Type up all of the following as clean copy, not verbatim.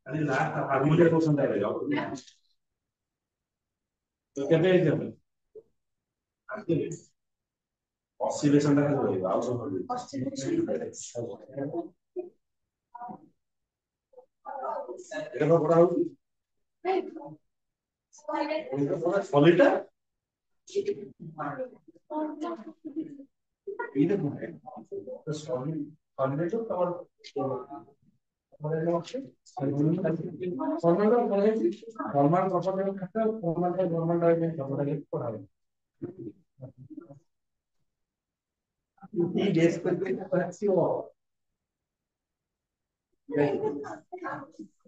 अरे last harmonium को समझा रहे हो तो कहते हैं जब ऑसिलेशन का होगा आउट এটা তো পড়া হচ্ছে সলিডটা এটা কোথায় তো সলিড সলিড তো তোমার ফর্মাল ফর্মাল প্রপার্টি থাকতে ফর্মাল নরমাল ডাইমেনশন ফর্মাল পড়া হবে এই বেস করতে পারছি ও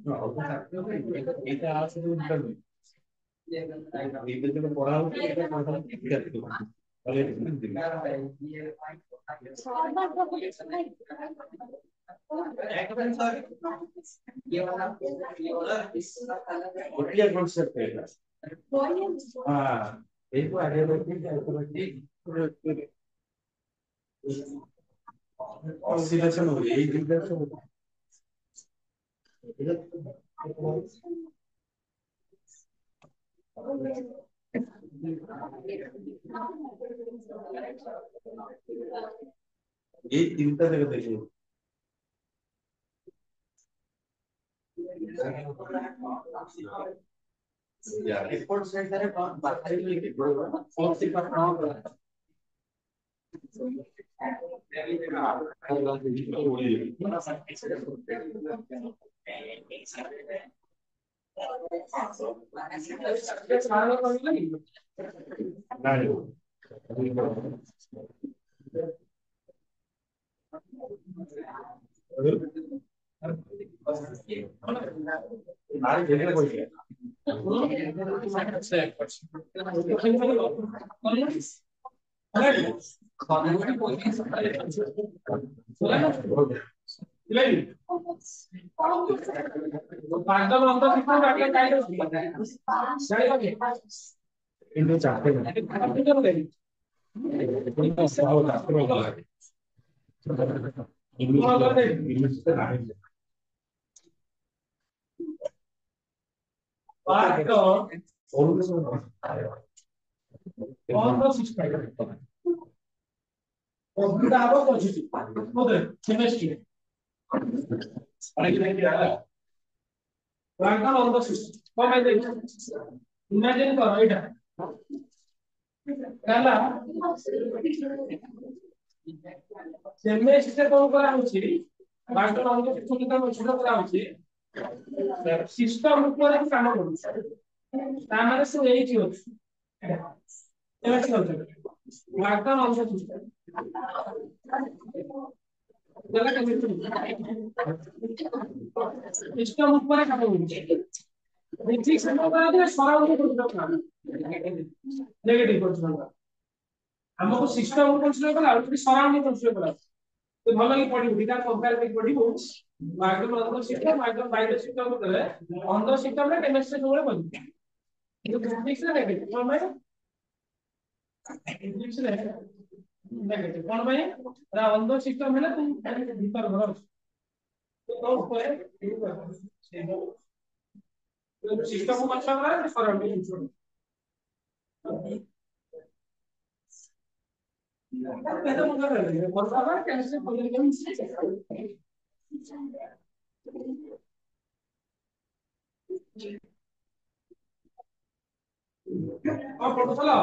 না ওটা থাকতে হবে এটা আসলে ইন্টারভিউ এই বিলটা পড়া হচ্ছে এটা কথা ঠিক আছে তাহলে क्लियर कॉन्सेप्ट है हां एक बार आगे बढ़ते ऑसिलेशन हो रही है इधर से ये तीनटा जगह देखिए या रिपोर्ट सेट करे बाहर ही लिख दो और से पर नाम इंदु चाहते हैं इमेजिन करो एटा काला सेमेस्टर कोन करा होछि मास्टर अंक किछु काम छुटा करा होछि सिस्टम ऊपर काम करू तामारे से एई छी होछि एमे छी होछि मास्टर अंक सिस्टम जला के सिस्टम ऊपर काम करू ठीक से करा दे सराउंड करू नेगेटिव कंसीडर हमको सिस्टम कंसीडर करा और सराउंडिंग कंसीडर करा तो भलो ही पड़ी बिना कंपेयर करके पड़ी हो माइक्रो अंदर सिस्टम माइक्रो बाइरो सिस्टम को देले अंदर सिस्टम में केमिस्ट्री जोड़े बन ये फिजिक्स रे नेगेटिव कोन भाई फिजिक्स रे नेगेटिव कोन भाई रा अंदर सिस्टम है तुम भीतर घर तो ऊपर सिस्टम को कंसीडर करा सराउंडिंग कंसीडर पहले मुझे कर रहे हैं और बाबा कैसे पॉलिटिकल और फोटो चला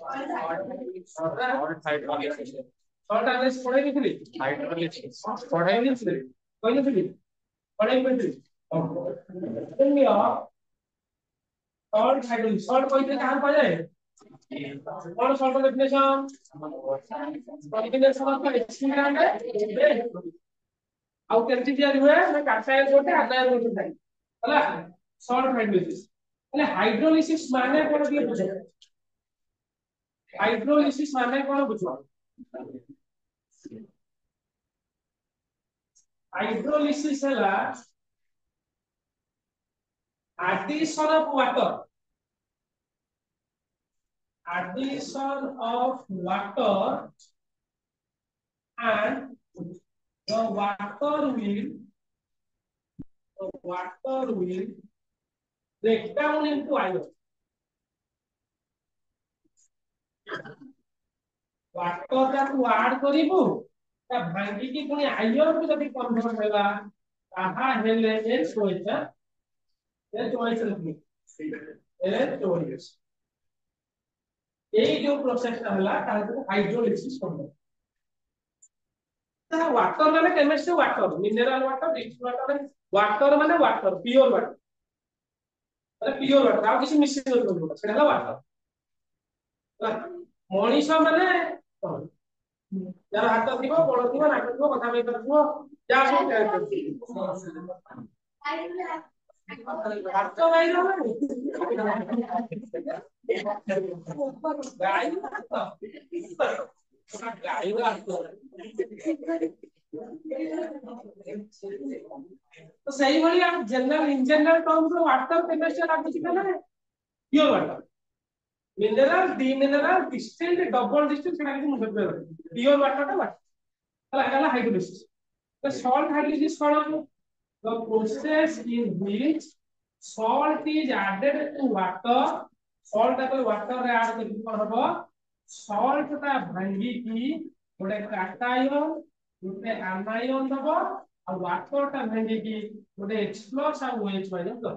और हाइड्रोलिसिस शॉर्ट एनालिसिस पढ़ाई नहीं थी हाइड्रोलिसिस पढ़ाई नहीं थी कोई नहीं थी पढ़ाई में थी इंडिया और हाइड्रोलिसिस शॉर्ट कोई से कहां पा जाए और शॉर्ट डेफिनेशन का एक्सपेरिमेंट है आउ केमती तयारी हुए मैं काटायर गोटे आटायर गोटे थाई हला शॉर्ट हाइड्रोलिसिस એટલે હાઇડ્રોલિસિસ माने कोन दिए बुझे हाइड्रोलिसिस माने कोन बुझो हाइड्रोलिसिस हला addition of water and the water will break down into iron. Water टाକୁ ଆଡ କରିବୁ ତା ଭାଙ୍ଗିକି ପୁଣି ଆୟନ କୁ ଯଦି କନଭର୍ଟ ହେଲା ତାହା ହେଲେ H2S এই ଯୋଉ ପ୍ରୋସେସ ଟା ହେଲା ତାକୁ ହାଇଡ୍ରୋଲିସିସ୍ କହିବ ତା वाटर ମାନେ chemistry water mineral water distil water ମାନେ वाटर प्योर वाटर ମାନେ प्योर वाटर ଆଉ କିଛି ମିଶି ନଥିବ ସେଟା ହେଲା वाटर ମଣିଷ ମାନେ ଯାର ହାତ ଥିବ ଗୋଡ଼ ଥିବ ନାକ ଥିବ କଥା କହି ପାରୁଥିବ ଯାହା ସବୁ ହାତ ଗାଈର ଗାଈ तो सही भली आप जनरल इन जनरल टर्म्स में वाटर केमिस्ट्री लाଗୁଛି ନା pure water mineral D mineral distilled double distilled सेटा କିଛି ମୁଣ୍ଡ ପ୍ରିୟ प्योर वाटर ଟା वाटर ହେଲା हाइड्रोलिसिस तो सॉल्ट हाइड्रोलिसिस कौन the process in which salt is added to water salt को water रे ऐड करके कौन हबो salt ता भांगी की गोटे कैटायन गोटे आनायन दबो और वाटर ता भांगी की गोटे H+ और OH- दबो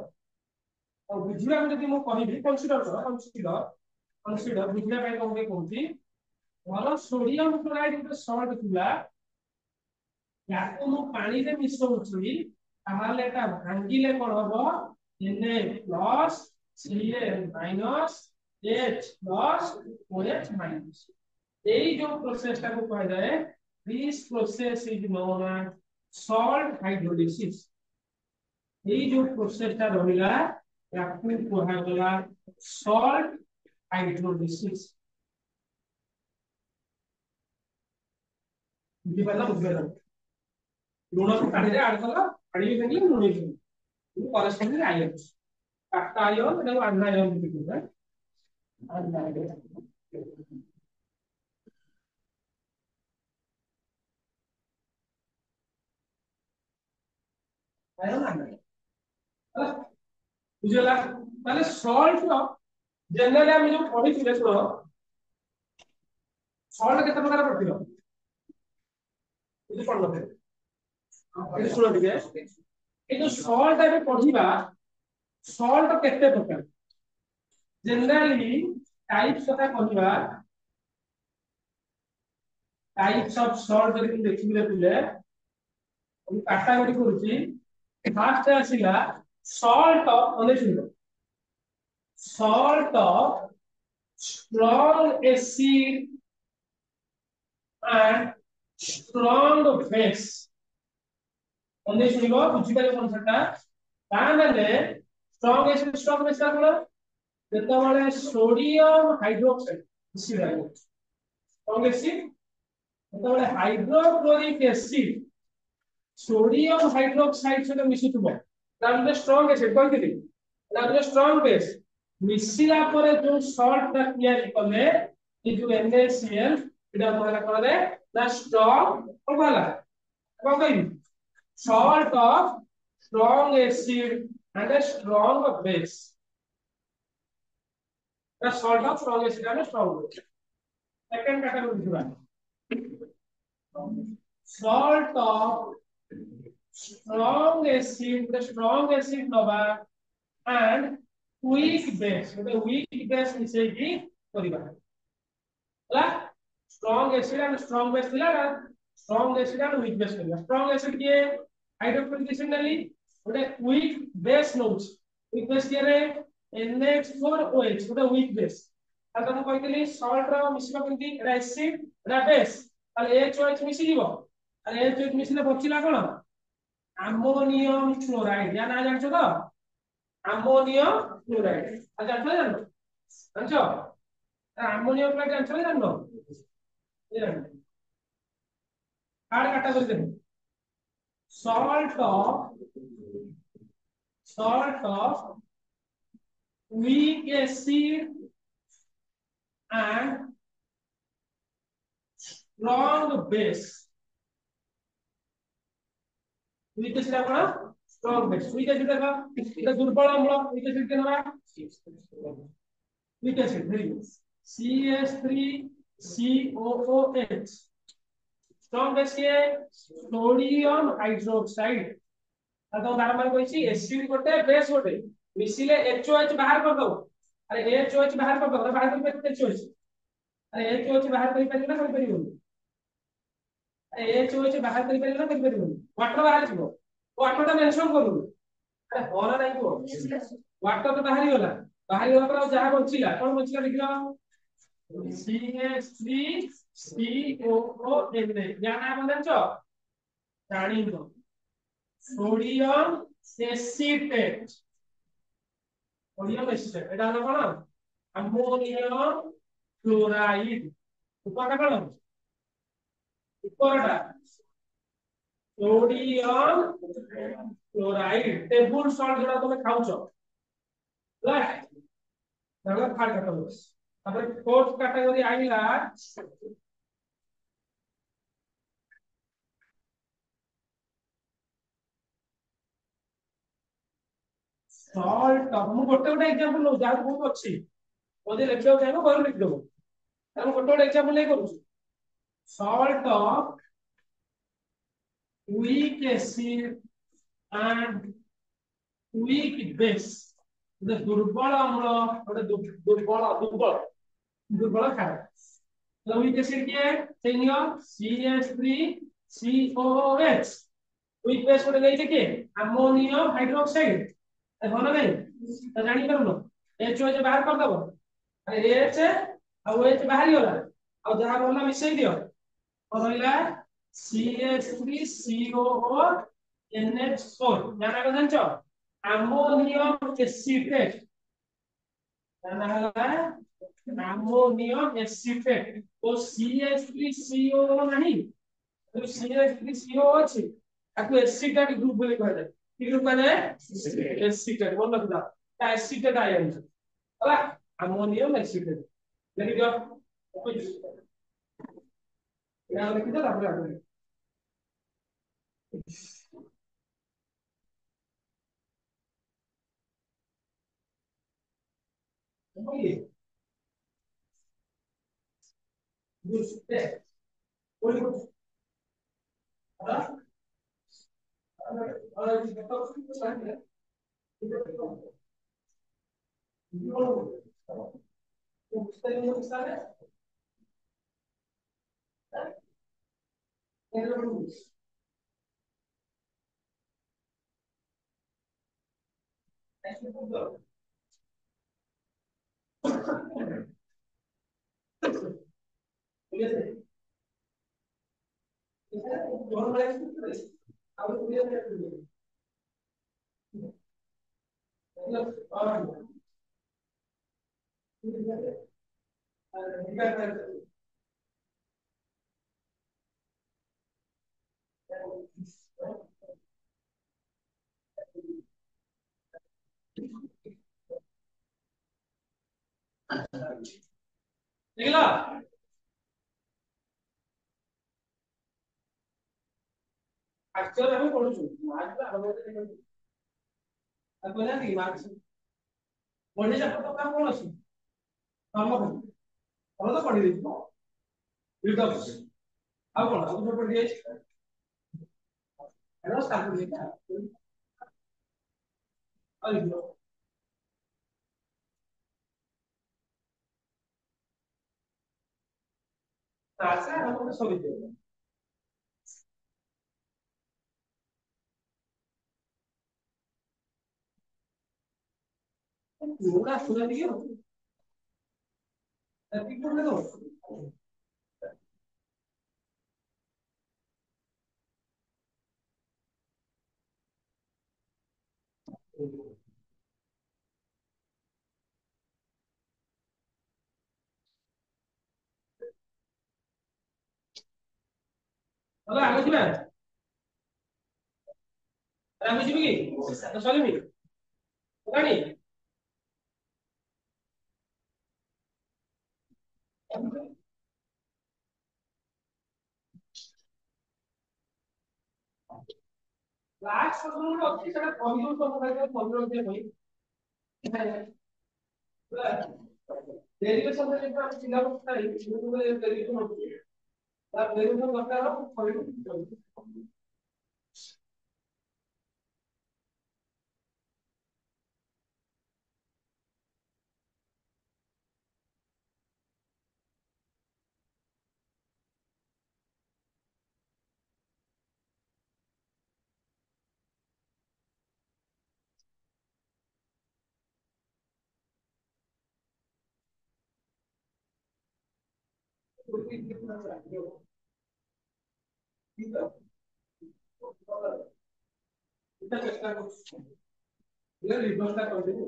और बुझिया जदी मो कहिबी कंसीडर बुझिया ପାଇଁ कोन कहूची ଭଲ सोडियम क्लोराइड गोटे सॉल्ट थिला याको मो पानी रे मिसौची তাহলে এটা ভাঙিলে কোন হবে Na plus Cl minus H plus OH minus এই যে প্রসেসটাকে কয়া যায় this process is known as salt hydrolysis এই যে প্রসেসটা রহিলা ইয়াকু কোয়া গলা সল্ট হাইড্রোলিসিস বুঝিপারলা লুণ পানিরে আড কলা पानी में नहीं लूण नहीं वो कॉरेस्पॉन्डिंग आयन काटा आयन এটা আনায়ন বিক্রি হয় আনায়ন আয়ন আনায়ন বুঝলা তাহলে সল্ট জেনারেলি আমি যে পড়িছিলে শুনো সল্ট কেতে প্রকার পড়িছিল এই পড়লো এই শুনো ଟିକେ এই যে সল্ট আমি পড়িবা সল্ট কেতে প্রকার জেনারেলি টাইপস কথা কহিবা টাইপস অফ সল্ট যদি দেখিলে পিলে আমি কাটাগরি করছি ফার্স্ট আসিলা salt of salt of strong acid and strong base onde শুনিব বুঝি পারে কনসেপ্টটা তা মানে strong acid strong base কা কোন যেতବେଳେ সোডিয়াম হাইড্রোক্সাইড মিশি যাবে strong acid যেতବେଳେ হাইড্রোক্লোরিক অ্যাসিড সোডিয়াম হাইড্রোক্সাইড সହିତ মিশুଥିବ তাহলে স্ট্রং এসিড কইଥିଲି তাহলে স্ট্রং বেস মিশিলা পরে যে সল্টটা তৈরি করলে এই যে NaCl এটা বলা করে না স্ট্রং বলা কই salt of strong acid and a strong base the salt of strong acid and a strong base second category दिबा salt of strong acid the strong acid nova and weak base the weak base मिसे की करिबा हला strong acid and strong base दिला strong acid and weak base करिबा strong acid के hydrochloric acid डाली गोटे weak base नोच weak base के रे NH4OH गोटे weak base आ त कहतली salt रो मिसबा केंती एटा एसिड एटा बेस ताले HOH मिसि जीवो ताले HOH मिसिले बचिला कोन अमोनियम क्लोराइड या ना जानछो तो अमोनियम क्लोराइड आ जानछो जानछो अमोनियम क्लोराइड जानछो जाननो ये कार्ड काटा कर दे salt of weak acid and strong base. weak acid कौन strong base. weak acid का এটা দুর্বল অম্ল weak acid के नाम weak acid very good. CH3COOH strong base के सोडियम हाइड्रोक्साइड तो बारंबार कहछि एसिड गोटे बेस गोटे मिसिले HOH बाहर कर दो अरे HOH बाहर कर दो बाहर कर HOH अरे HOH बाहर कर परिबो ना कर परिबो अरे HOH बाहर कर परिबो ना कर परिबो वाटर बाहर छिबो वाटर ता मेंशन करू अरे होना नहीं को वाटर तो बाहर गला पर जहां बचिला कोन बचिला लिखलो CH3COONA या नाम जानछो जानी लो सोडियम एसीटेट सोडियम एसीटेट এটা হলো কোন अमोनियम क्लोराइड উপরটা কোন উপরটা सोडियम क्लोराइड टेबल सॉल्ट যেটা তুমি খাওছো রাইট তাহলে থার্ড ক্যাটাগরি তারপরে ফোর্থ ক্যাটাগরি আইলা सॉल्ट हम गोटे गोटे एग्जांपल लो जा बहुत अच्छी ओदे लिखियो चाहो बाहर लिख दो हम गोटे गोटे एग्जांपल ले करू salt of weak acid and weak base the दुर्बल अम्ल और दुर्बल खार तो weak acid क्या है चेनियो CH3COOH weak base कोटे गई थे अमोनियम हाइड्रोक्साइड है ना नहीं तो जानी करो HOH बाहर कर दबो अरे H और OH बाहर ही होला और जहां बोलना मिसई दियो और होइला CH3COONH4 जाना को जानछो अमोनियम एसीटेट जाना हला अमोनियम एसीटेट तो CH3CO नहीं तो CH3CO अछि ताकू एसीटेट ग्रुप बोली कहले की ग्रुप माने एसीटेट बोल रखदा ता एसीटेट आयन हला अमोनियम एसीटेट वेरी गुड या लिखि दो तापर आगे ओके गुड बोली हां और ये तो कुछ है तो उसका ये हिस्सा है निकला एक्चुअली हम पढुछु आज हम अब बोला नहीं मार्क्स पढे जा तो काम कोन अछि हम तो पढि देछु बिल्ड अप अब कोन अब पढि देछ एरो स्टार्ट कर दिया अरे तासा हम सब दे पूरा सुना दियो तभी पढ़ लो अरे आगे ଯିବା ଆରେ ଆମେ ଯିବି କି ସରିନି ହେଲାଣି ଲାଷ୍ଟ ପର୍ଯ୍ୟନ୍ତ ଅଛି ସେଟା କହିଦଉ ସବୁ କହିଦଉ ଯେ ଡେରିଭେସନ ରେ ଯେହେତୁ ଆମେ ସିଲାବସ ଥାଏ ୟୁଟ୍ୟୁବରେ ଡେରିଭେସନ ଅଛି ତା ଡେରିଭେସନ ଦରକାର କହିବୁ। ଚେଷ୍ଟା କରୁଛୁ ରିଭର୍ସଟା କରିଦେବୁ।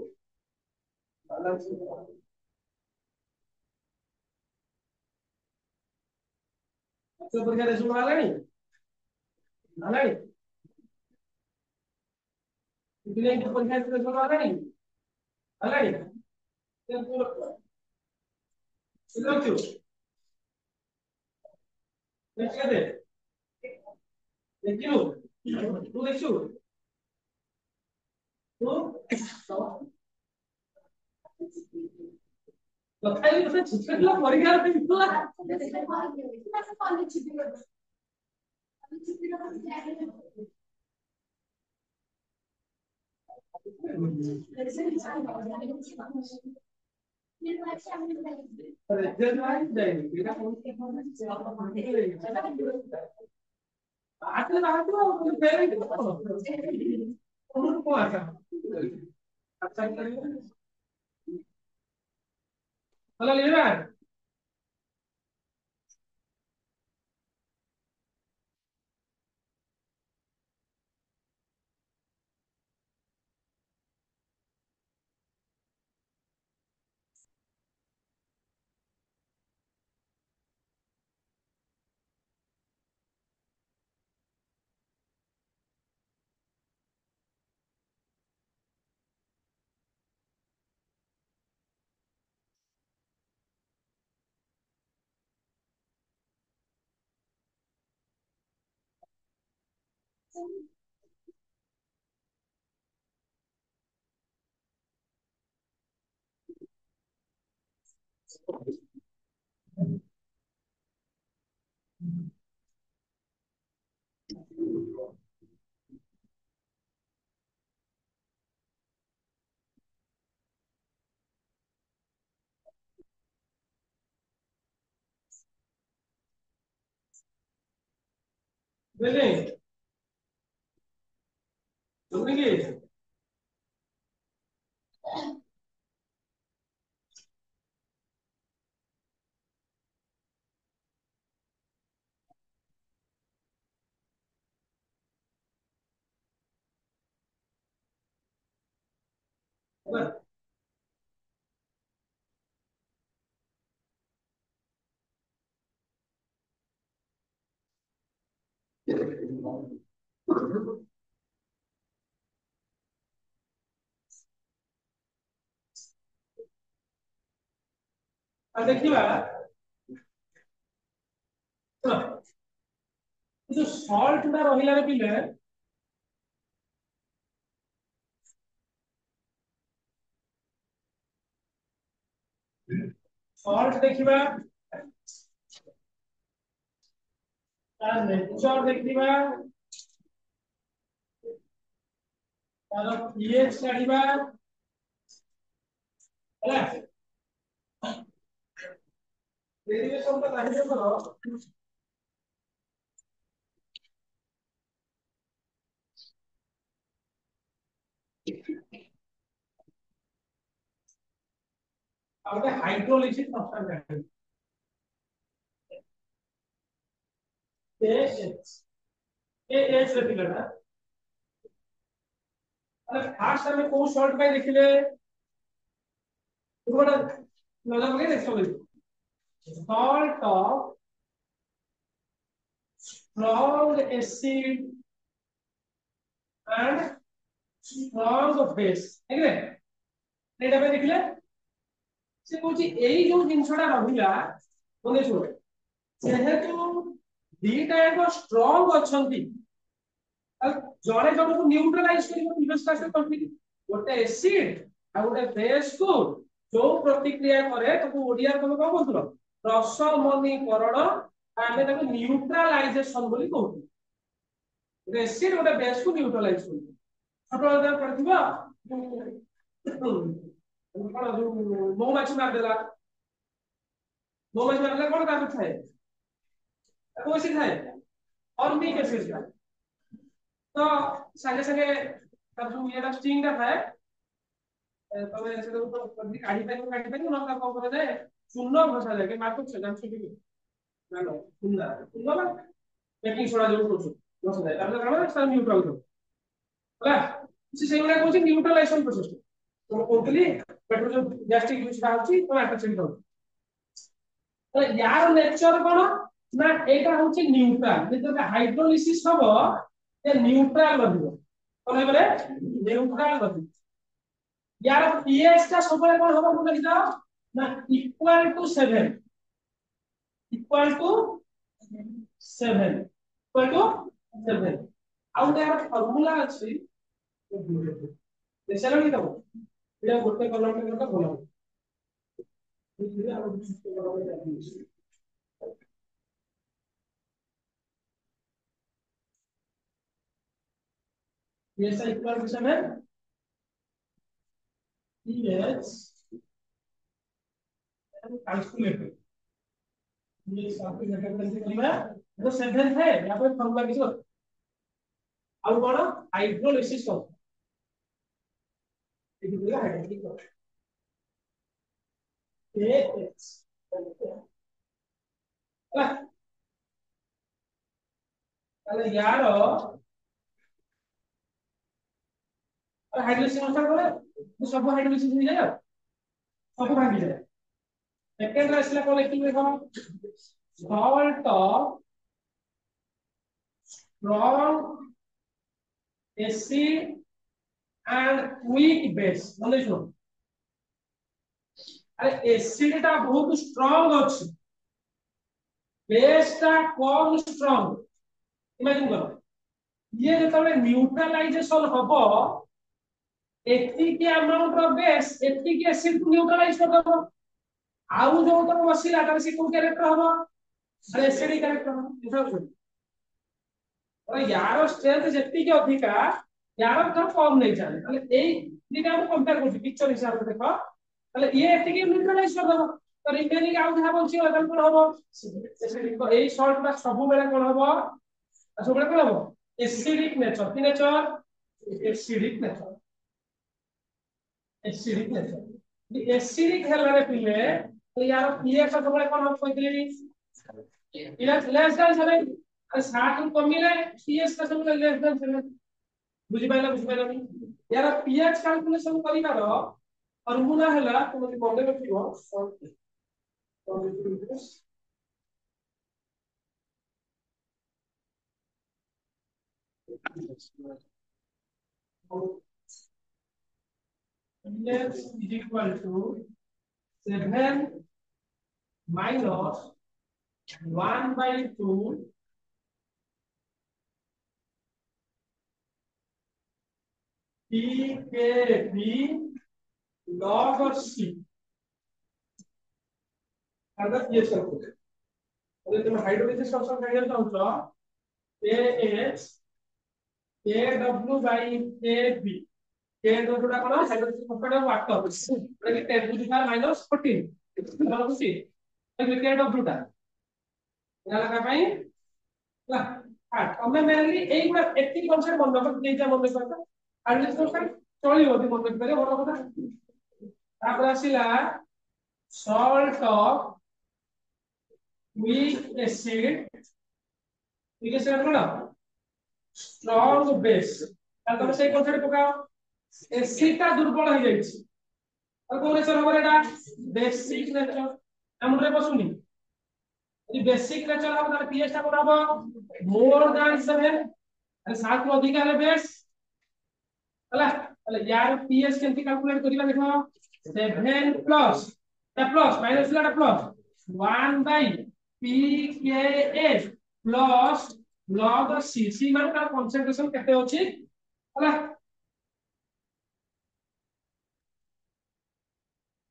ପରୀକ୍ଷା ରେଜଲ୍ଟ ବାହାରିଲାଣି ବାହାରିଲାଣି ପରୀକ୍ଷା ରେଜଲ୍ଟ ବାହାରିଲାଣି ବାହାରିଲାଣି ଦେଖିଛୁ ଦେଖିଛୁ ତୁ ଦେଖିଛୁ ତୁ ତଥାପି ଗୋଟେ ଛୁଟିଲା ପରୀକ୍ଷା ହେଇଥିଲା Hola, Liliana. Beleza. Obrigado. देखिए जो सॉल्ट ना रहिला रे पिले सॉल्ट देखिबा तार नेचर देखिबा तार पीएच काढिबा ହେଲା डेरिवेशन तो काढिबे करो आउटे हाइड्रोलिसिस सब्सटेंस एच एच रे पिले ना अरे फास्ट हमें को सॉल्ट पे देखिले थोड़ा नजर लगे देखो salt of strong acid and strong base ठीक है एटा पे देखले से कहूची एई जो जिंसटा रहिला बोले शुण जेहेतु दीटा एक स्ट्रांग अछंती जड़े जन को न्यूट्रलाइज करिवो प्रीवियस क्लास रे करथि गोटे एसिड आ गोटे बेस को जो प्रतिक्रिया करे ताको ओडिया तमे कोन बोलथलो प्रशमनीकरण आमे ताको न्यूट्रलाइजेशन बोली कहू गोटे एसिड गोटे बेस को न्यूट्रलाइज करू छोटो उदाहरण पड़थिबो कोन जो मौमाछी मार देला मौमाछी मार देला कोन काम थाए ताको एसिड थाए फॉर्मिक एसिड थाए तो संगे संगे तब जो ये स्टिंग का था तबे से तो काढी पाई न का को करे चूर्ण घसा जाए के मार्क से जान छुटी ना नो चूर्ण ना बेकिंग सोडा जो करू घसा जाए तब काम है न्यूट्रल हो होला से से गुडा कहू न्यूट्रलाइजेशन प्रोसेस तो कोकली पेट्रोल जो गैस्ट्रिक यूज होची तो एटा चेंज हो तो यार नेचर कोन ना एटा होची न्यूट्रल जेते हाइड्रोलिसिस हबो ये न्यूट्रल रहबो कोन हेबरे न्यूट्रल रहबो यार pH का सबले कोन होबो बोले लिखा ना equal to 7 equal to 7 equal to 7 आउ यार फार्मूला अछि देशला लिखा एटा गोटे कलम के करता बोला pH equal to 7 pH calculator ये साथ में कैसे करना तो 7 है यहां पे फॉर्मूला किसको अब कोन हाइड्रोलिसिस को ये दिया हाइड्रोलिसिस को ताले यार हाइड्रोलिसिस अनुसार करे सब हाइड्रोलिसिस हो जाए सब भांगी जाए सेकंड राइसला को लिखि देखो salt strong acid and weak base बोले सुनो अरे एसिड टा बहुत स्ट्रांग अछि बेस टा कम स्ट्रांग इमेजिन करो ये जेतबे न्यूट्रलाइजेशन हबो एतिकी अमाउंट ऑफ बेस एतिकी एसिड को न्यूट्रलाइज कर दबो आउ जो तो बसिला तार से कोन कैरेक्टर हबो अरे एसिड कैरेक्टर हबो और यार स्ट्रेंथ जेतिकी अधिका यार तो कम नहीं चले ताले एई दिटा हम कंपेयर करछि पिक्चर हिसाब से देखो ताले ये एतिकी न्यूट्रलाइज कर दबो तो रिमेनिंग आउ जहा बंची लेवल कोन हबो एसिड को एई सॉल्ट बा सब बेले कोन हबो सब बेले कोन हबो एसिडिक नेचर की नेचर एसिडिक नेचर एसिडिक हेला रे पिले तो यार पीएच सब बेले कोन हम कहतली इलेस लेस देन 7 अरे 7 कमिले पीएच का सब लेस देन 7 बुझि पाइला नहीं यार पीएच कैलकुलेशन करिबार फॉर्मूला हैला तुम मने रखिबो pH is equal to 7 minus 1 by 2 pKb log C अगर pH कैलकुलेट अगर तुम हाइड्रोलिसिस फंक्शन फाइंड चाहौ KH KW by KB KW टा कोन हाइड्रोलिसिस फंक्शन ऑफ वाटर मतलब 10 टू द पावर माइनस 14 मतलब खुशी KW टा या लगा पाई ला हां हमें मेनली एई गुडा एटी कांसेप्ट मन रख देइता मन रख हाइड्रोलिसिस फंक्शन चली होती मन रख करे बड़ कथा तापर आसीला salt of weak acid cone strong base तब से कॉन्सेप्ट पकाओ एसिड ता दुर्बल हो जाई छी और कोन नेचर होबे एटा बेसिक नेचर हम रे बसुनी यदि बेसिक नेचर हो तार पीएच ता कोन हो मोर देन 7 अरे 7 को अधिक है बेस हला हला यार पीएच केमती कैलकुलेट करिबा देखो 7 प्लस ता प्लस माइनस ला plus 1 by pKa plus log c c मान का concentration केते होची होला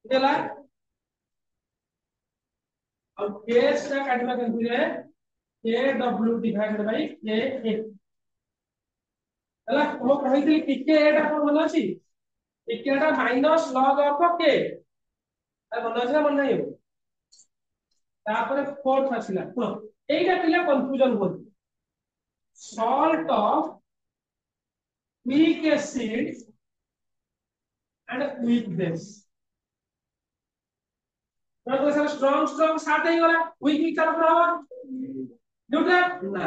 देला और केस का काटना केमति रे kw divided by ka होला हम कहितली pKa टा कोन मन अछि pKa टा माइनस log of k आ मन अछि ना मन नाही तापर फोर्थ आसिला सुनो एइटा पिला कंफ्यूजन हो salt of weak acid and weak base तो सर स्ट्रांग साथ ही वाला वीक वीक तरफ रहा न्यूट्रल ना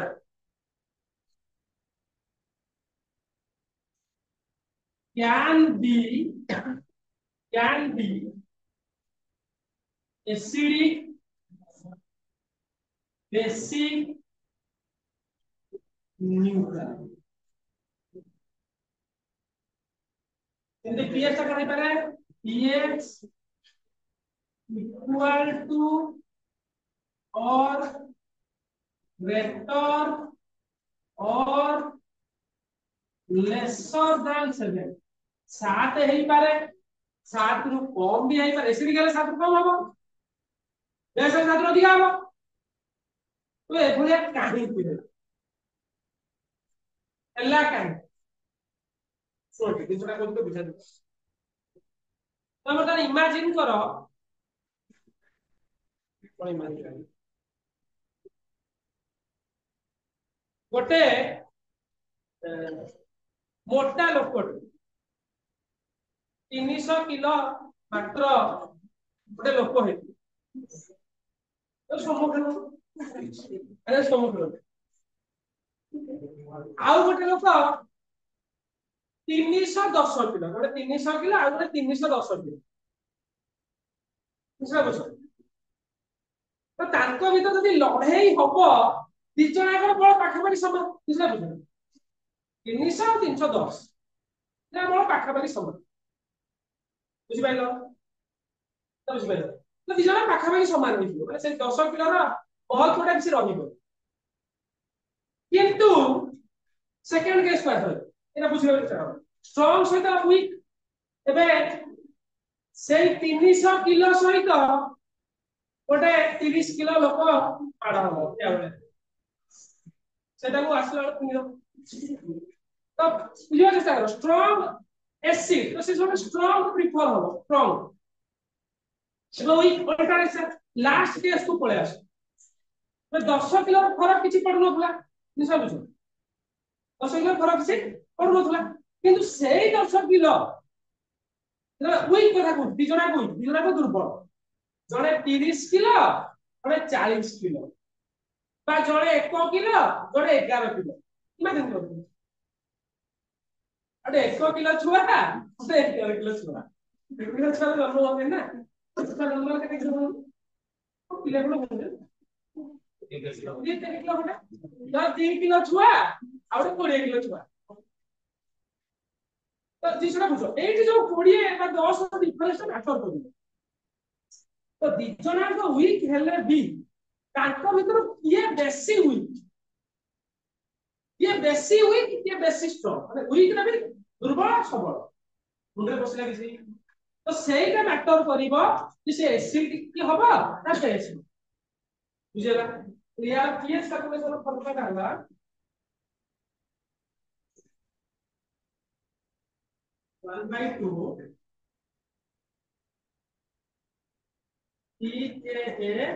can be acidic basic neutral in the pH का करने पर है pH equal to or greater or lesser than 7 सात ही पारे सात रु कम भी है पर एसिडिक है सात रु कम होबो बेस सात रु अधिक होबो तो ए भलिया काहे पिले एला काहे सोच किछटा कोन तो बुझा दे तमे त इमेजिन करो कोन इमेजिन करो गोटे मोटा लोकट 300 किलो मात्र गोटे लोक है तो समुद्र अरे समुद्र आउ गोटे लोक 310 किलो गोटे 300 किलो आउ गोटे 310 किलो बुझा बुझ तो तांको भीतर जदी लड़ाई हबो दिजनाकर बळ पाखापाखि समान बुझा बुझ 300 और 310 ना बळ पाखापाखि समान बुझि पाइलो तो बुझि पाइलो तो दिजना पाखापाखि समान होइबो माने से 10 किलो रा बहुत गोटा किसी रहिबो किंतु सेकंड केस पास एटा बुझिबो चाहो स्ट्रांग सहित वीक एबे सेई 300 किलो सहित गोटे 30 किलो लोक पाड़ हो याबे सेटा को आसला पिनो तो बुझिबो चेष्टा करो स्ट्रांग एसिड तो से जोटे स्ट्रांग प्रिफर हो स्ट्रांग सेबो वीक अल्टरनेशन लास्ट केस को पळे आस तो 10 किलो फरक किछि पडु नथला निसा बुझो 10 किलो फरक किछि पडु नथला किंतु सेई 10 किलो वीक कथा को दिजना को दुर्बल जणे 30 किलो जणे 40 किलो बा जणे 1 किलो जणे 11 किलो इमेजिन करो अरे 1 किलो छुआ से 11 किलो छुआ 1 किलो छुआ जन्म होते ना उसका जन्म के किलो किलो होते ये 3 किलो होते 3 किलो छुआ और 20 किलो छुआ तो जिसरा बुझो एठी जो 20 बा 10 डिफरेंस मैटर करियो तो दिजना को वीक हेले भी तांको भीतर ये बेसी वीक ये बेसी स्ट्रांग माने वीक ना भी दुर्बल सबल मुंडे बसला किसी तो सेटा मैटर करिवो कि से एसिड की होबा ना बेस बुझेला क्लियर पीएच कैलकुलेशन फॉर्मूला कहला 1/2 pKa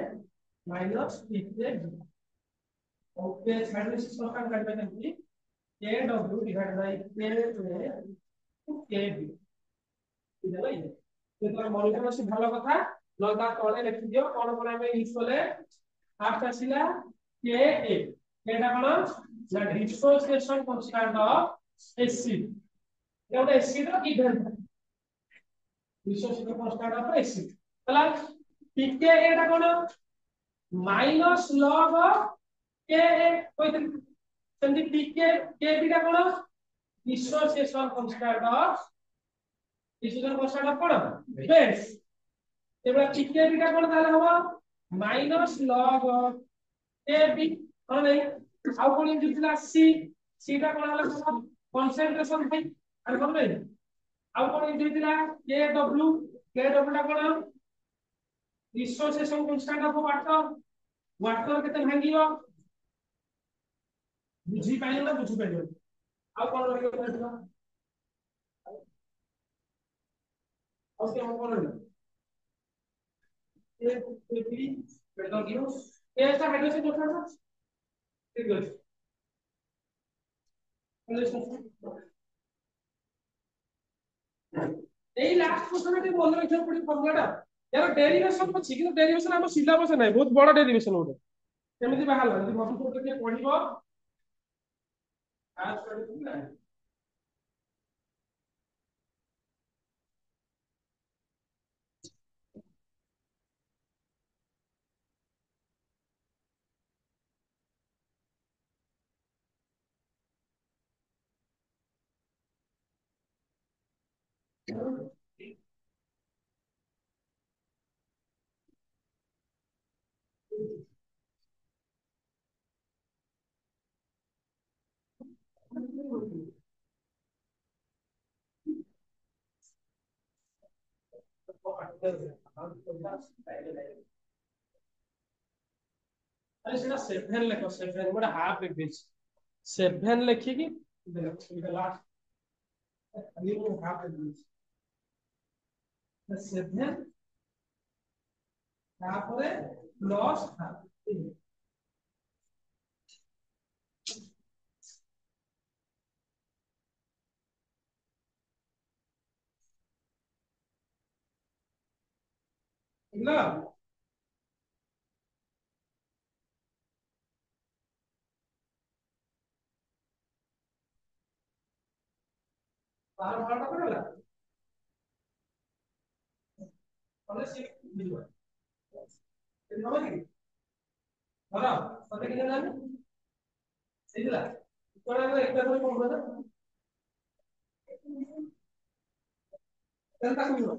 minus pKb okay scientist solve करबे नहीं kw divided by ka to kb বুঝলা এই তোমরা মনে করছো ভালো কথা লতা তলে লিখি দিও কোন কোন আমি ইউজ করলে ফার্স্ট আসিলা ka এটা কোন না ডিসোসিয়েশন কনস্ট্যান্ট অফ এসিড এটা এসিড এর event dissociation constant of acid তাহলে pka এটা কোন মাইনাস লগ অফ ka কইতে সেন্টি pk kb টা কোন dissociation constant of dissociation constant of কোন বেস এবার pkb টা কোন তাহলে হবে माइनस लॉग ए बी और नहीं आउ कोन दिखला सी सीटा कोन हला कंसंट्रेशन भाई अरे कोन नहीं आउ कोन दिखला के डब्ल्यू टा कोन dissociation constant of water water केते भांगियो बुझी पाइलो ना बुझी पाइलो आउ कोन रहइयो आउ के कोन रहइयो ए बी पेट्रोल गियो एटा हाइड्रोजन दोठा ठीक है এই লাস্ট কোশ্চেনটা টি মনে রাখিବାକୁ পଡିବ ଫର୍ମୁଲାଟା यार डेरिवेशन ଅଛି କିନ୍ତୁ डेरिवेशन ଆମ ସିଲାବସ ନାହିଁ ବହୁତ ବଡ डेरिवेशन ଗୋଟେ କେମିତି ବାହାରିଲା ଯଦି ଭବିଷ୍ୟତରେ ଟିକେ ପଢିବ ଆଜ ପଢିବୁ ନା अरे सेटा 7 ଲେଖ 7 ଗୋଟେ ହାଫ ଲେଖିଛି 7 ଲେଖିକି ଲାଷ୍ଟ ये हाफ ଲେଖିଛି 7 ତାପରେ ପ୍ଲସ ହେଲା ତାର ଫଳଟା କଣ ହେଲା ତମେ ସେ ବୁଝିବ ଏ ନବ କି ଧର ତତେ କେତେ ଦେଲାନି ସେଇଥିଲା କୁଆଡେ ଏକା ଧରି କଣ କର ତାହେଲେ ତାକୁ ମିଳିବ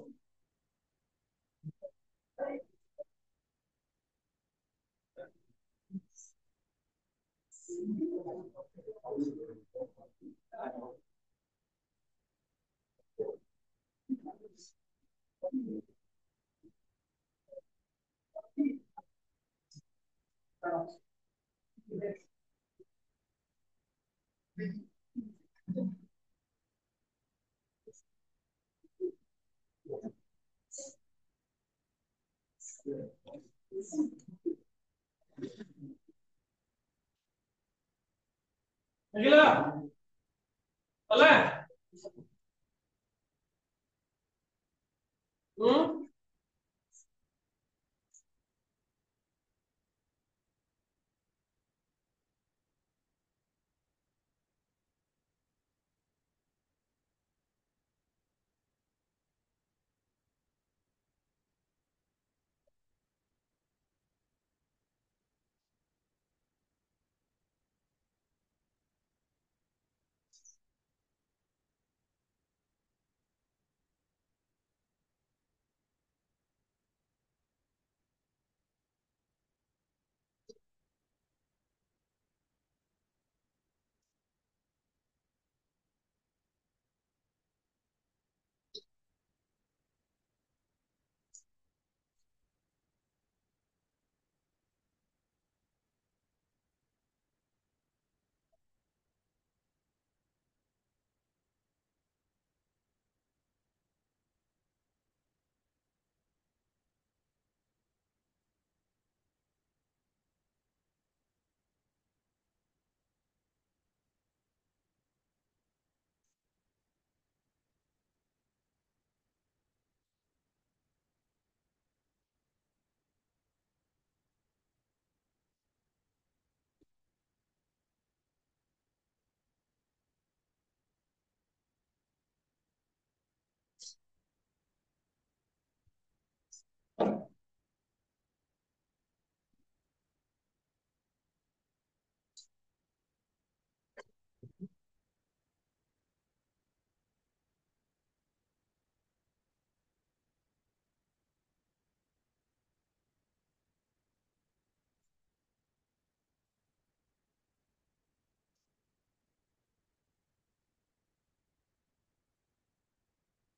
ହେଇଗଲା ହେଲା ହୁଁ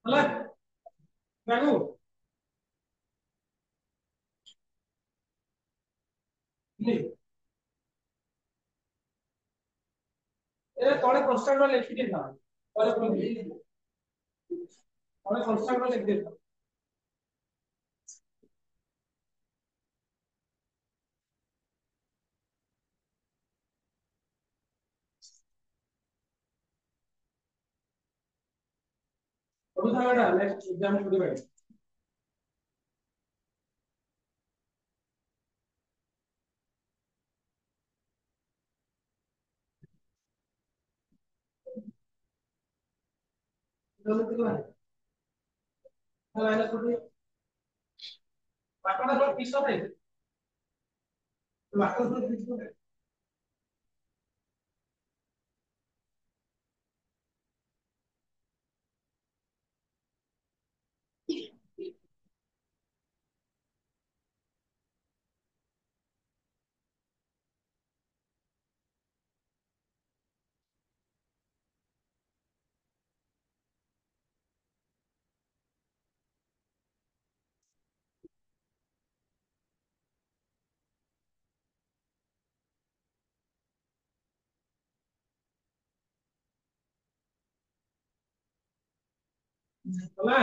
ହେଲା ଲାଗୁ ନି ଏ ତଳେ କନଷ୍ଟାଣ୍ଟ ଲେଖି ଦେଇଥା ତଳେ କନଷ୍ଟାଣ୍ଟ ଲେଖି ଦେଇଥା ସବୁ ଥାଗଟା ନେକ୍ସଟ एग्जाम को देबे तो तो ହେଲା କୋଠି ପାଟଣା ର ପିସ ଥାଏ ପାଟଣା ର ପିସ ଥାଏ ହେଲା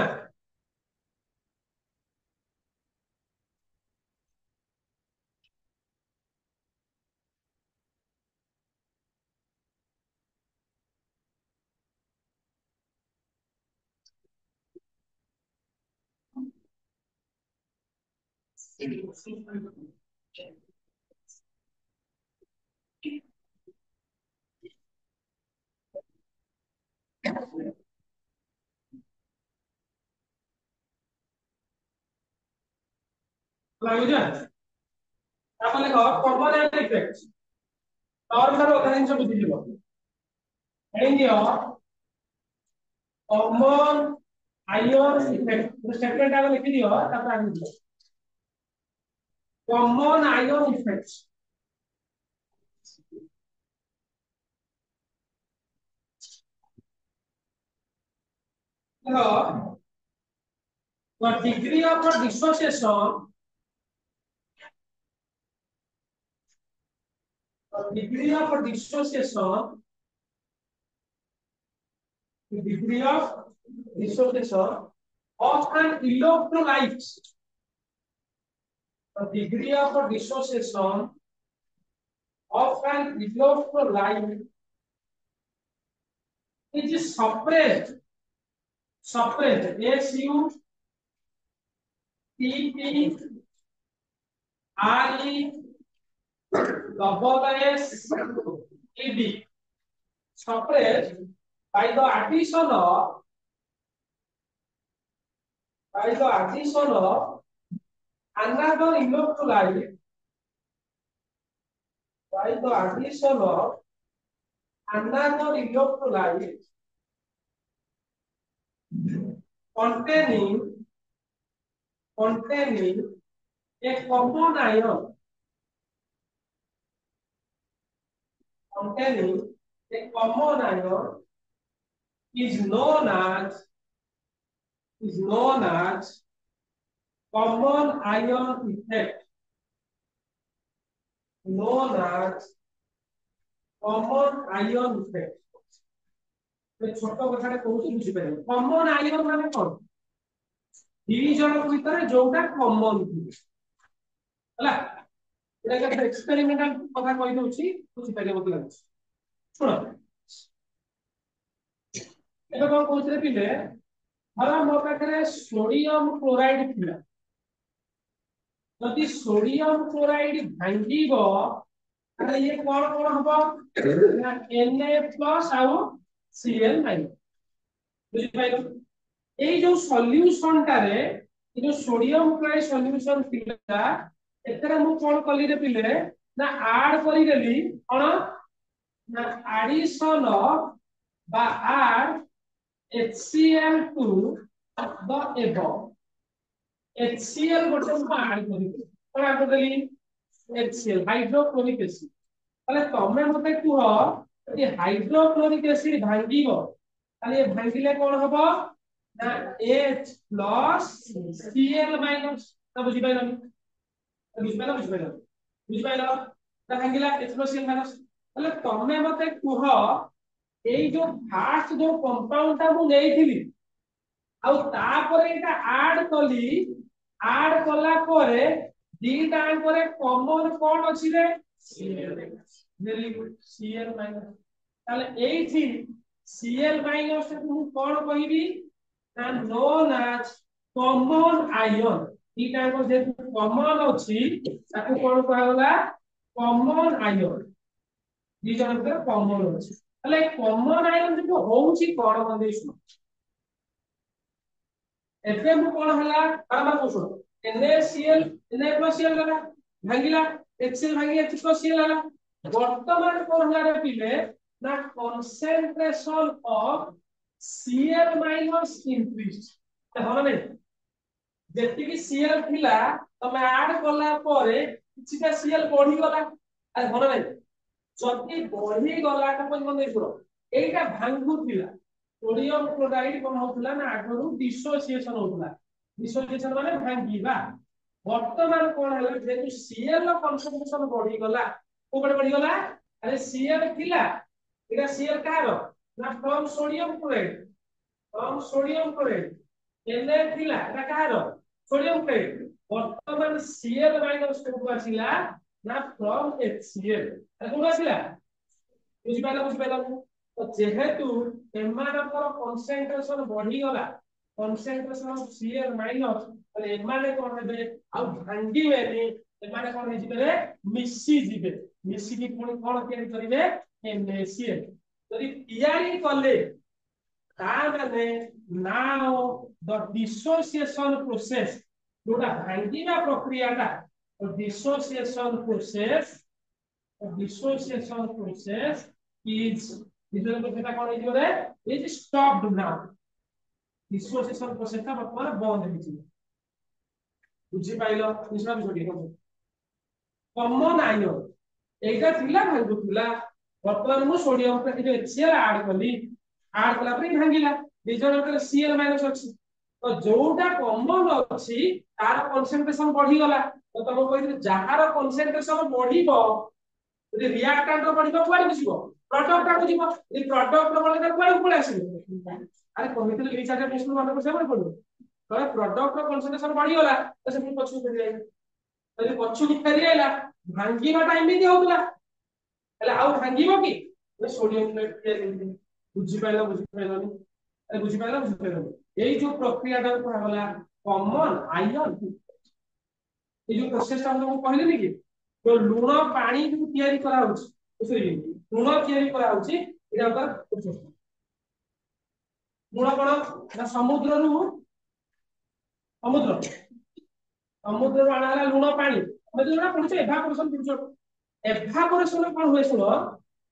लागु जा ତାପରେ ଦେଖ କମନ ଆୟନ ଇଫେକ୍ଟ ଟର୍ମ ଠାରୁ ଅଧା ଜିନିଷ ବୁଝିଯିବ ଏଇ ନିଅ कॉमन आयन इफेक्ट स्टेटमेंट आगे लिख दियो तापर आगे दियो कॉमन आयन इफेक्ट देखो the degree of dissociation the degree of dissociation the degree of dissociation of an electrolyte the degree of dissociation of an electrolyte is suppressed S U T P R E double S E D suppressed by the addition of another electrolyte by the addition of another electrolyte containing a common ion is known as common ion effect तो छोटो कथारे कोउची बुझी पारे common ion माने कोन दी जण भीतर जोटा common हला एटा के एक्सपेरिमेंटल कथा कहि दोछि बुझी पारे मत लागछ सुनो एटा कोन कोउछले पिले हरा मो पाखरे सोडियम क्लोराइड थिला यदि सोडियम क्लोराइड भांगीबो अरे ये कोन कोन हबो Na+ आउ Cl- बुझी पाइलो এই जो सॉल्यूशन टारे ये जो सोडियम क्लोराइड सॉल्यूशन थिला एतरे मु कोन कली रे पिले ना ऐड करी देली कोन ना एडिशन बा add HCl to the above HCl गोटे मु ऐड करी कोन ऐड करली HCl हाइड्रोक्लोरिक एसिड তাহলে तमे मते कुह ये हाइड्रोक्लोरिक एसिड भांगीबो ताले भांगिले कोन हबो ना H प्लस Cl माइनस ना बुझी पाइलनी बुझिपाइल ता भांगिला H प्लस Cl माइनस એટલે તમે મતે કુહ এই যে ফার্স্ট যে কম্পাউন্ডটা মু নেইଥିଲି ଆଉ ତାପରେ এটা ଆଡ କଲା ପରେ ଦିଟା ଆଙ୍କରେ କମନ କଣ ଅଛି ରେ ଭେରି ଗୁড Cl ମାଇନସ ତାহଲେ এইଠି Cl ମାଇନସ କୁ ମୁଁ କଣ କହିବି ନା ନୋନ୍ ଆଜ କମନ ଆୟନ ଦିଟା ଆଙ୍କ ଯେ କମନ ଅଛି ତାକୁ କଣ କୁହାଗଲା କମନ ଆୟନ ଦି ଜଣ ଭିତରେ କମନ ଅଛି ତାହଲେ କମନ ଆୟନ ଯୋଉ ହଉଛି କଣ ମାନେ ଶୁଣ एफए में कौन हला बराबर को सुनो NaCl Na+Cl लगा भांगिला HCl भांगी H+Cl लगा वर्तमान कौन हला रे पिले ना कंसंट्रेशन ऑफ Cl- इंक्रीज होला नै जेति की Cl थिला तमे ऐड करला पारे किछटा Cl बढ़ी गला आ होला नै जति बढ़ी गला त कोन मन देखो एटा भांगु थिला सोडियम क्लोराइड कोन होतला ना आगरु डिसोसिएशन होतला डिसोसिएशन माने भांगीबा वर्तमान कोन हला जेतु Cl कंसंट्रेशन बढ़ी गला कोबे बढ़ी गला अरे Cl थिला एटा Cl कारो ना फ्रॉम सोडियम क्लोराइड Na थिला एटा कारो सोडियम क्लोराइड वर्तमान Cl माइनस को आसिला ना फ्रॉम HCl कोन आसिला बुझि पाइला तो जेहेतु एमानकर कंसंट्रेशन बढ़ी गला कंसंट्रेशन ऑफ Cl माइनस तले एमाने कोन हेबे आ भांगी बेनी एमाने कोन हे जिबे मिसी की पुणी कोन तयारी करिवे NaCl यदि तयारी करले ता माने नाउ द डिसोसिएशन प्रोसेस जोटा भांगीबा प्रक्रियाटा dissociation process is dissociation process कौन है जोरे is stopped now dissociation process का मतलब बंद है जी बुझी पाइलो निशा छोड़ी कॉमन आयन एटा थिला भांगुला वर्तमान मु सोडियम पे जो HCl ऐड कला पे भांगिला डिजन के Cl माइनस अछि तो जोटा कॉमन अछि तार कंसंट्रेशन बढ़ी गला तो तम कहि जहार कंसंट्रेशन बढ़ीबो यदि रिएक्टेंट बढ़ीबो कोड दिसिबो प्रोडक्ट आको जीव ए प्रोडक्ट बोले कोड कोड आसीबो अरे कमिटल ए चार्ट प्रश्न मन को सेमर पड़ो तो प्रोडक्ट कंसंट्रेशन बढ़ी गला तो से पछु फेरि आइ यदि पछु फेरि आइला भांगीबा टाइम भी होतला हला आउ भांगीबो की सोडियम क्लोराइड बुझी पाइला नहीं अरे बुझी पाइला एई जो प्रक्रियाटा को होला कॉमन आयन ए जो प्रोसेस हम कहले नि कि तो लूण पानी जो तयारी करा होछि सॉरी लूण तयारी करा होछि एटा पर प्रोसेस लूण कोन ना समुद्र समुद्र आना लूण पानी मतलब कोन से एवापोरेशन कोन होय सुनो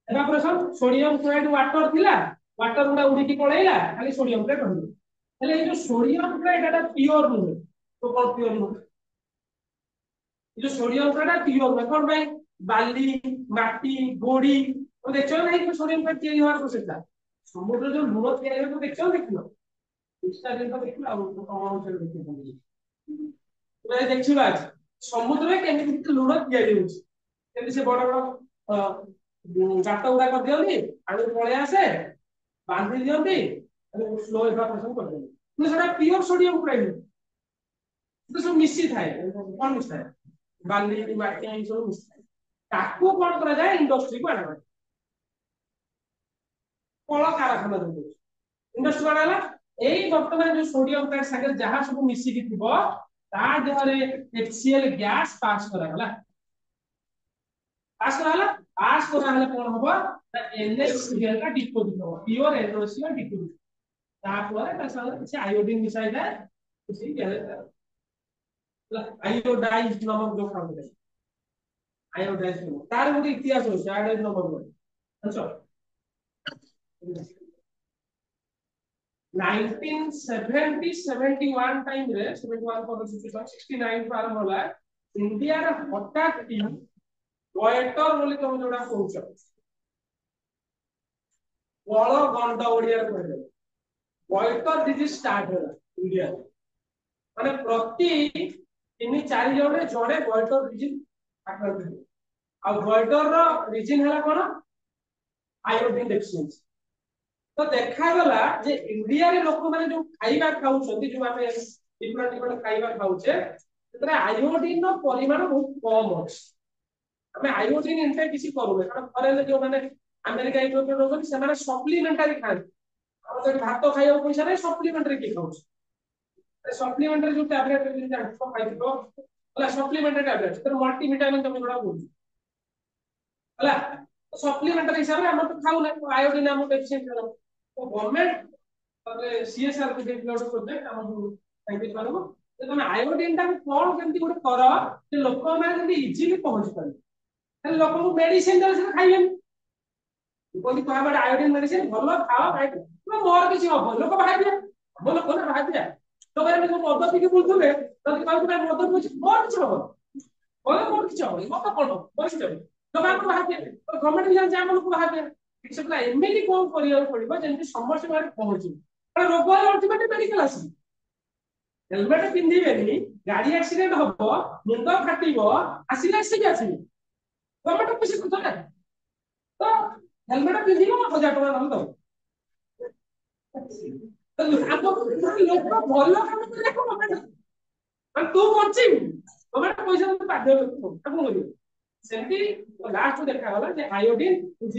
एवापोरेशन सोडियम क्लोराइड वाटर थिला वाटर गुडा उडी की पळैला खाली सोडियम क्लोराइड रहल हेले ए जो सोडियम क्लोराइड एटा प्योर नुहे तो कोन प्योर नुहे ए जो सोडियम क्लोराइड प्योर नुहे कोन भाई बाली माटी गोड़ी तो देखो नहीं कि सोडियम क्लोराइड तयारी होवार प्रोसेस था समुद्र जो लूण तयारी हो देखो देखियो इसका दिन तो देखियो आ कौन से देखियो तो देखिबा समुद्र में केमिति लूण तयारी होछि केमिति से बड़ बड़ गात गुड़ा कर दियंती आलू पळे आसे बांधी दियंती स्लो इवापोरेशन कर दियंती 근데 ସେଟା प्योर सोडियम क्लोराइड तो सब मिसी थाए कोन मिसी थाए बाली माटी ए सब मिसी थाए ताकू कोन करा जाय इंडस्ट्री को आना कल कारखाना दे इंडस्ट्री आना एई वर्तमान जो सोडियम क्लोराइड संगे जहां सब मिसी की थिबो ता देहरे HCl गैस पास करा गला पास करा कोन होबो NaCl का डिपोजिट हो प्योर NaCl डिपोजिट तापर ता संगे किछि आयोडीन मिसाई दे किछि आयोडाइज्ड नमक जो खाउ दे आयोडाइज्ड नमक तार गोटे इतिहास हो आयोडाइज्ड नमक अच्छा 1970 71 टाइम रे 71 पर 69 पर होला इंडिया रे हठात गोएटर बोली तुम जोडा कहउछ बळ गंड ओडिया कहले गोइटर डिजीज स्टार्ट होला इंडिया माने प्रति 3-4 जण रे जणे गोइटर डिजीज आक्रांत आ गोइटर रो रीजन हला कोन आयोडीन डेफिशिएंसी तो देखा गला जे इंडिया रे लोक माने जो खाइबा खाउछंती जो आमे डिफरेंट डिफरेंट खाइबा खाउछे सेतरे आयोडीन रो परिमाण बहुत कम अछि हमें आयोडीन इनटेक किसी करूने कारण फरेन जो माने अमेरिका यूरोप रोग से माने सप्लीमेंटरी खान और जो भात खाइबा पैसा रे सप्लीमेंटरी की खाउछ सप्लीमेंटरी जो टैबलेट रे जान खाइबो होला सप्लीमेंटरी टैबलेट तर मल्टी विटामिन तमे जोडा बोल होला सप्लीमेंटरी हिसाब रे हम तो खाउ ना आयोडीन हम डेफिशिएंट हो तो गवर्नमेंट तबे सीएसआर को डेवलप प्रोजेक्ट हम साइंटिस्ट मानबो जे तमे आयोडीन ता कोन केमती गुटे कर जे लोक माने जेमती इजीली पहुंच पारे ताले लोक को मेडिसिन दे से खाइबेन कोनी कहबा आयोडीन मेडिसिन भलो खाओ खाइ मोर किछि हो लोक भाबिया बोलो कोन भाबिया तो कहले जो मद पीके बुलथुबे तदि कहू भाई मद पिउछि मोर किछि हो बोलो मोर किछि हो मत कोन बसि जाबे तो बाप भाबिया तो गवर्नमेंट भी जान लोक भाबिया किछला एमिली कोन करिया पड़िबो जेंति समस्या बारे पहुंची रोग अल्टीमेट मेडिकल आसी हेलमेट पिंधिबेनी गाड़ी एक्सीडेंट हबो मुंड फाटिबो आसिले आसी आसी गवर्नमेंट पैसे कुछ ना तो हेलमेट पिंधिबो 1000 टका नम दो तो आपको लोक भलो काम करे गवर्नमेंट ମାନେ ତୁ କରୁଛି ଗଭର୍ଣ୍ଣମେଣ୍ଟ ପଇସା ତତେ ବାଧ୍ୟ କରିବ ତାକୁ କରିବ ସେମିତି ଲାଷ୍ଟ ଦେଖାଗଲା ଯେ iodine is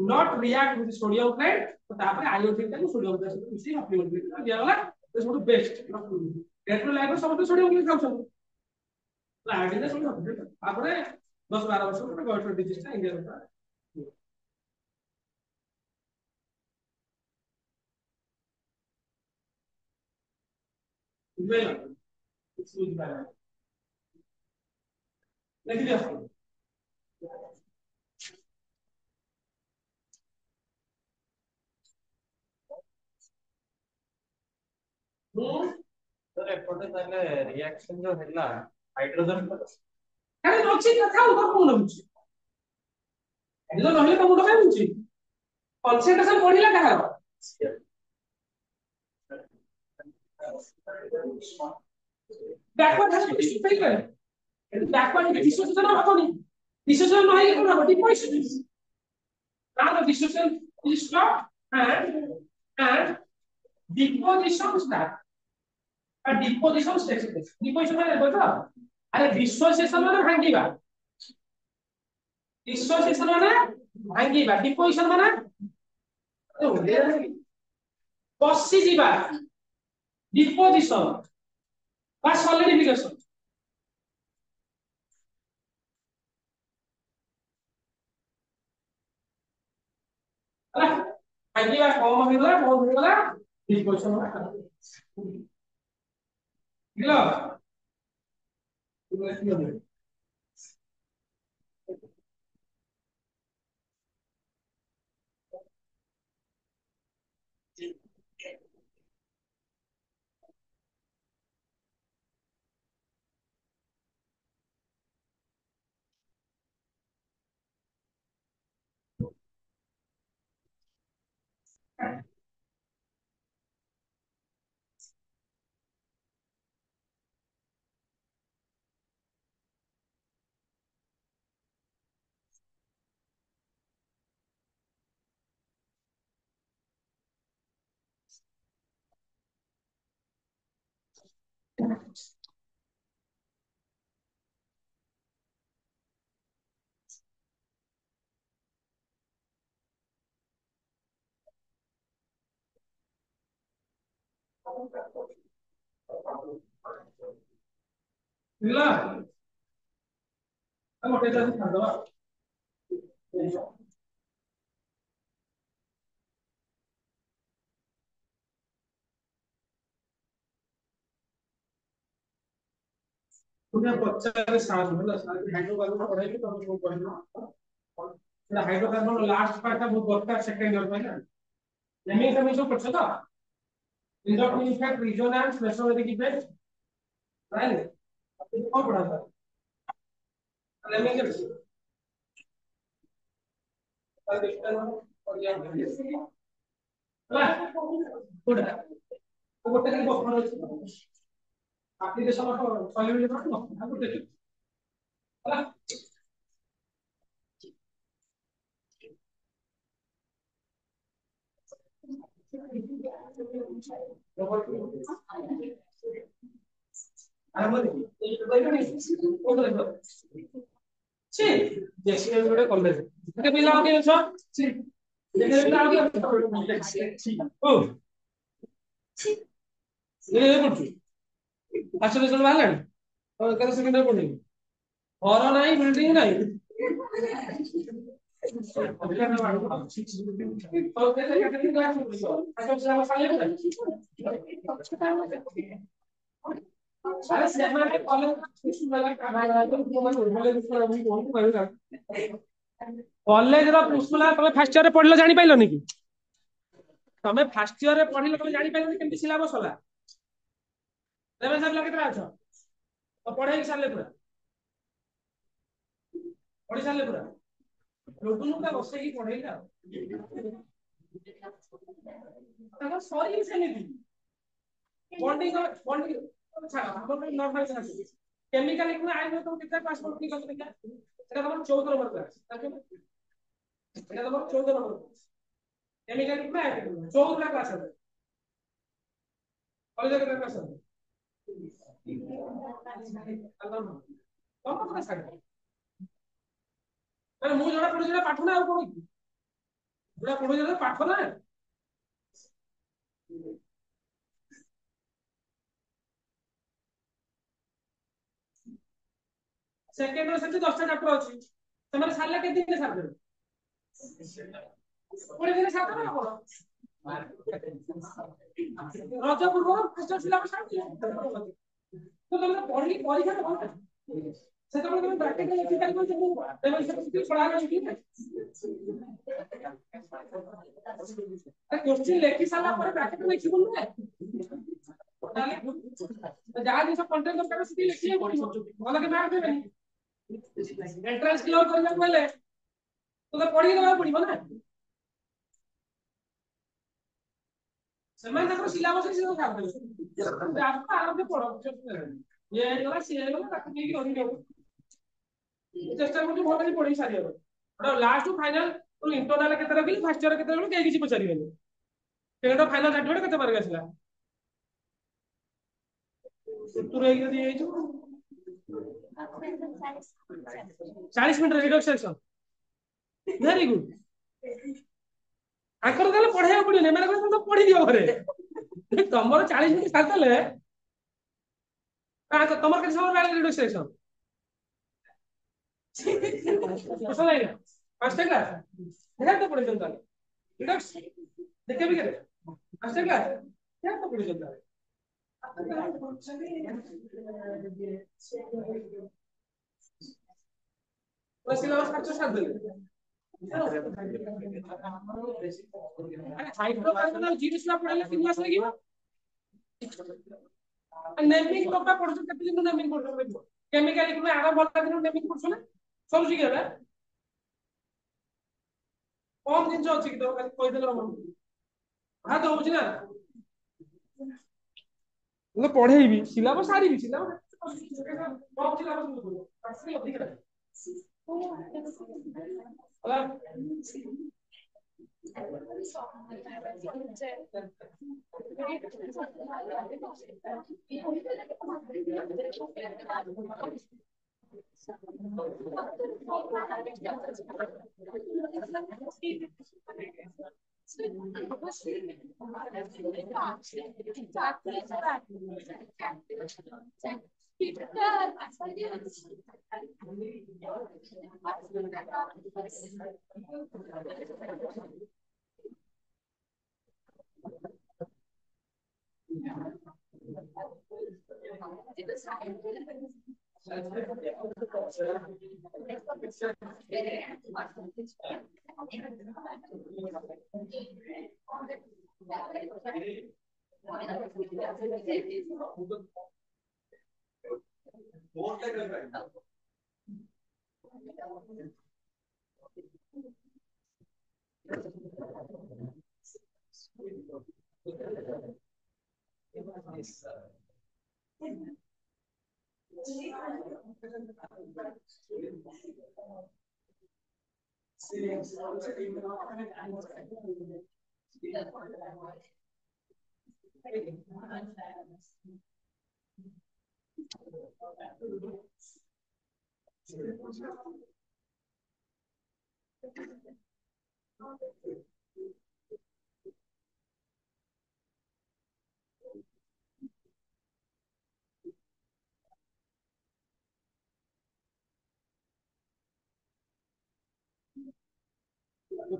not react with sodium Clyde ତ ତାପରେ ଆୟୋଡିନ ଟାକୁ ସୋଡିୟମ କ୍ଲାଇଡ୍ ସହିତ ମିଶେଇ ସପ୍ଲିମେଣ୍ଟ ଦିଆଗଲା ସବୁଠୁ ବେଷ୍ଟ ଡେଟ୍ରୋ ଲାଇଫ୍ ସମସ୍ତେ ସୋଡିୟମ କ୍ଲାଇଡ୍ ଖାଉଛନ୍ତି ଆୟୋଡିନ ସବୁ ତାପରେ 10-12 ବର୍ଷ ପରେ ଗଏଟର ଡିଜିଜ ଟା ଇଣ୍ଡିଆରେ ବୁଝିପାରିଲ କିଛି ବୁଝିପାରିଲ ଦେଖିଦିଅ ମୁଁ सर एपटे ताले रिएक्शन जो हैला हाइड्रोजन ଖାଲି ଅଛି କଥା ଆଉ କଣ ଲାଗୁଛି ଏଦିନ ରହିଲେ ତ ମୁଣ୍ଡ କାଇଁ ହଉଛି କନସେଣ୍ଟ୍ରେସନ ବଢିଲା କାହାର ବ୍ୟାକୱାର୍ଡ ହାସ୍ ଟୁ ସ୍ପେଲ୍ କରେ ବ୍ୟାକୱାର୍ଡ ଡିସୋସିଏସନ ହବନି ଡିସୋସିଏସନ ନ ହେଇକି କଣ ହବ ଡିପୋଜିସନ now the dissociation is stopped and deposition start a deposition takes place deposition মানে বুঝছো আরে dissociation মানে ভাঙিবা dissociation মানে ভাঙিবা deposition মানে বসি ଯିବା deposition বা solidification ହେଲା ଭାଙ୍ଗିବା କମ ହେଇଗଲା ବହୁତ ହେଇଗଲା deposition ହେଲା ବୁଝିଲ ହେଲା ଗୋଟେ ଚାଷ ଛାଡିଦବା तुझे पचारे साल होला साल हाइड्रोकार्बन पढ़ाई तो हम पढ़िनो ସେଟା ହାଇଡ୍ରୋକାର୍ବନ ଲାଷ୍ଟ ପାର୍ଟ ଟା ବହୁତ ଦରକାର ସେକେଣ୍ଡ ଇୟର ପାଇଁ ନା ନେମିଂ ତମେ ସବୁ ପଢଛ ତ ଇଣ୍ଡକ୍ଟିଭ ଇଫେକ୍ଟ ରିଜୋନାନ୍ସ ମେସୋମେରିକ୍ ଇଫେକ୍ଟ ରାଇଟ କଣ ପଢା था नेमिंग के ହେଲା କୋଉଟା ଗୋଟେ ଖାଲି ବଫର ଅଛି ଆପ୍ଲିକେସନ ସଲିଡ୍ କରିବ ଆଉ ଗୋଟେ ହେଲା ଆରମ୍ଭ ଦେଖି ছি দেখি ଗୋଟେ କଲେଜ କେତେ ପିଲା ଆଉ କିଏ ଅଛ ছি ଦେଖେ ପିଲା ଆଉ କିଏ ଓ ଏ କରୁଛୁ ଆସ ରେଜଲ୍ଟ ବାହାରିଲାଣି ଆଉ କେତେ ସେକେଣ୍ଡରେ ପଢିବି ଘର ନାହିଁ ବିଲ୍ଡିଂ ନାହିଁ ଆରେ ସେମାନେ କଲେଜର ପ୍ରିନ୍ସିପାଲ ତମେ ଫାର୍ଷ୍ଟ ଇୟରରେ ପଢିଲ ଜାଣିପାରିଲନି କି ତମେ ଫାର୍ଷ୍ଟ ଇୟରରେ ପଢିଲ ତମେ ଜାଣିପାରିଲନି କେମିତି ସିଲାବସ ହେଲା ରେଭେନ୍ସା ପିଲା କେତେଟା ଅଛ ତ ପଢେଇକି ସାରିଲେ ପୁରା ପଢି ସାରିଲେ ପୁରା ନୋଟୁନ ପୁରା ବସେଇକି ପଢେଇଲେ ଆଉ ତାଙ୍କର ସରିନି ସେମିତି ବଣ୍ଡିଂ ବଣ୍ଡିଂ ଛାଡ ଆମର ନର୍ମାଲ ଛାଡ କେମିକାଲ ଇକୁ ଆଇନ ତ କେତେ ପାସ୍ କରୁନି କଲ ଦେଖିଆ ସେଟା ତମର 14 ନମ୍ବର କ୍ଲାସ ଏଟା ତମର 14 ନମ୍ବର କ୍ଲାସ କେମିକାଲ ଇକୁ ଆଇନ 14 ଟା କ୍ଲାସ ଅଛି କଲେଜ କେତେ କ୍ଲାସ ଅଛି ତମ କଥା ଛାଡ ମାନେ ମୁଁ ଯୋଉଟା ପଢୁଛି ସେଟା ପାଠ ନା ଆଉ କଣ କି ଯୋଉଟା ପଢୁଛି ସେଟା ପାଠ ନା ସେକେଣ୍ଡ ର ସେଠି 10ଟା ଚାପ୍ଟର ଅଛି ସେମାନେ ସାରିଲେ କେତେ ଦିନରେ ସାରିଦେବେ କୋଡିଏ ଦିନରେ ସାରିଦେବେ ନା କଣ ରଜ ପୂର୍ବରୁ ଫାଷ୍ଟ ସିଲାବସ ସାରିଦେବେ ତ ତମେ ପଢିକି ପରୀକ୍ଷା ଦେବ ନା ସେତେବେଳେ ତମେ ପ୍ରାକ୍ଟିକାଲ ଏଥିକାଲ କରି ସବୁ ତେବେ ସେଠି ଛଡା ଅଛି କି क्वेश्चन लेखि सारा पर ब्रैकेट लिखिबो ना ଯାହା ଜିନିଷ କଣ୍ଟେଣ୍ଟ ଦରକାର ସେଠି ଲେଖିବାକୁ ପଡିବ ଭଲ କି ମାର୍କ ଦେବେନି ଏଣ୍ଟ୍ରାନ୍ସ କ୍ଲିୟର କରିବାକୁ ହେଲେ ତତେ ପଢିକି ଦେବାକୁ ପଡିବ ନା ସେମାନେ ତାଙ୍କର ସିଲାବସ ସିଏ ଛାଡିଦେବେ ଆରମ୍ଭ ପଢ ଇଏ ହେଇଗଲା ସିଏ ହେଇଗଲା ତାକୁ ନେଇକି ରହିଯାଉ ଚେଷ୍ଟା କରୁଛୁ ଭଲ କି ପଢେଇ ସାରିବାକୁ ଲାଷ୍ଟ ଫାଇନାଲ ଇଣ୍ଟରନାଲ କେତେ ରଖିଲି ଫାର୍ଷ୍ଟ ଇୟର କେତେ ରଖିଲି କେହି କିଛି ପଚାରିବେନି ସେଟା ଫାଇନାଲ ସାର୍ଟିଫିକେଟ କେତେ ମାର୍କ ଆସିଲା ତୁର ହେଇକି ଯଦି ହେଇଯିବ 40 ମିନିଟ ରିଡକ୍ସନ ଭେରି ଗୁଡ ଆଙ୍କର ତାହେଲେ ପଢେଇବାକୁ ପଡିବନି ଏମାନେ କହିଲେ ତମେ ପଢି ଦିଅ ଘରେ ତମର 40 ମିନିଟ ସାରିଦେଲେ ତମର କେତେ ସମୟ ଲାଗିଲା ରିଡକ୍ସନ ପାଞ୍ଚଟା କ୍ଲାସ ଦେଖା ତ ପଢିଛନ୍ତି ତାହେଲେ ରିଡକ୍ସ ଦେଖେ ବି କେତେ ପାଞ୍ଚଟା କ୍ଲାସ ଦେଖା ତ ପଢିଛନ୍ତି ତାହେଲେ सिलेबस खर्च साथ देले अरे हाइड्रो कार्बन और जीरो स्लैब पढ़ले 3 मास लागिबो नेमिंग टॉपिक पढ़छु केते दिन नेमिंग पढ़छु केमिकल इको आरो भला दिन नेमिंग पढ़छु ना सब शिख गेला कौन दिन जो अछि कि तो कहि देले हम हां तो होछि ना ମୁଁ ପଢେଇବି ସିଲାବସ ସାରିବି ସିଲାବସ କମ ସିଲାବସ ଆସିଲେ ଅଧିକ ହେଲା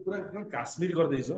पूरा एकदम काश्मीर कर देइछो